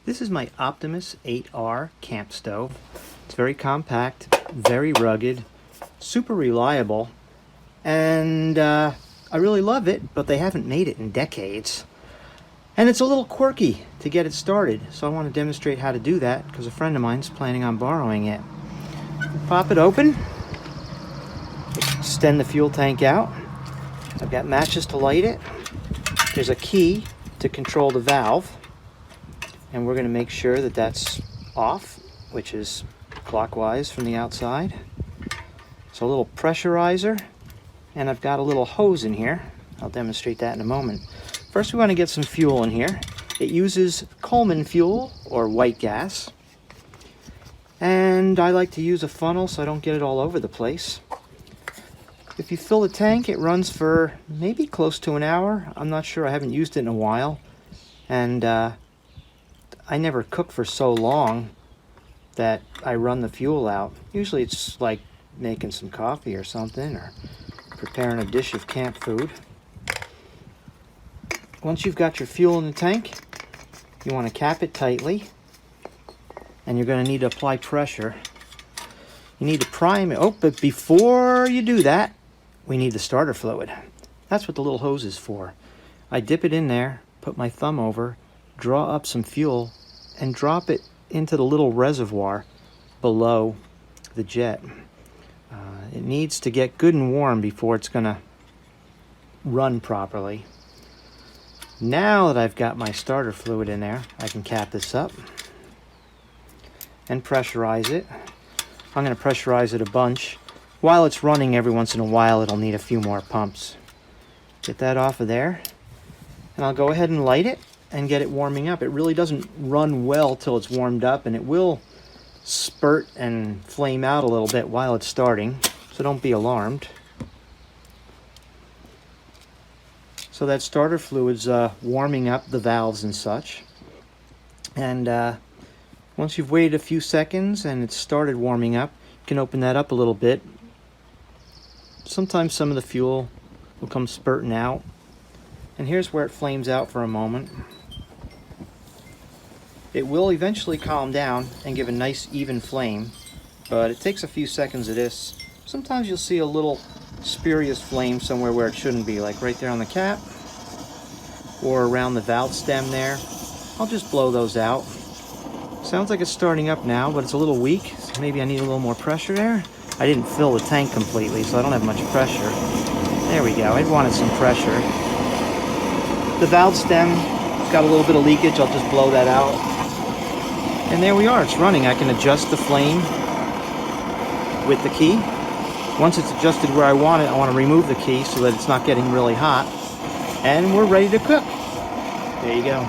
This is my Optimus 8R camp stove. It's very compact, very rugged, super reliable, and I really love it, but they haven't made it in decades. And it's a little quirky to get it started, so I want to demonstrate how to do that because a friend of mine's planning on borrowing it. Pop it open, extend the fuel tank out. I've got matches to light it. There's a key to control the valve, and we're going to make sure that that's off, which is clockwise from the outside. So a little pressurizer, and I've got a little hose in here. I'll demonstrate that in a moment. First, we want to get some fuel in here. It uses Coleman fuel, or white gas. And I like to use a funnel so I don't get it all over the place. If you fill the tank, it runs for maybe close to an hour. I'm not sure, I haven't used it in a while. And I never cook for so long that I run the fuel out. Usually it's like making some coffee or something, or preparing a dish of camp food. Once you've got your fuel in the tank, you want to cap it tightly, and you're going to need to apply pressure. You need to prime it. Oh, but before you do that, we need the starter fluid. That's what the little hose is for. I dip it in there, put my thumb over, draw up some fuel, and drop it into the little reservoir below the jet. It needs to get good and warm before it's going to run properly. Now that I've got my starter fluid in there, I can cap this up and pressurize it. I'm going to pressurize it a bunch. While it's running, every once in a while it'll need a few more pumps. Get that off of there, and I'll go ahead and light it and get it warming up. It really doesn't run well till it's warmed up, and it will spurt and flame out a little bit while it's starting, so don't be alarmed. So that starter fluid's warming up the valves and such. And once you've waited a few seconds and it's started warming up, you can open that up a little bit. Sometimes some of the fuel will come spurting out. And here's where it flames out for a moment. It will eventually calm down and give a nice even flame, but it takes a few seconds of this. Sometimes you'll see a little spurious flame somewhere where it shouldn't be, like right there on the cap or around the valve stem there. I'll just blow those out. Sounds like it's starting up now, but it's a little weak, so maybe I need a little more pressure there. I didn't fill the tank completely, so I don't have much pressure. There we go, I wanted some pressure. The valve stem got a little bit of leakage, I'll just blow that out. And there we are, it's running. I can adjust the flame with the key. Once it's adjusted where I want it, I want to remove the key so that it's not getting really hot. And we're ready to cook. There you go.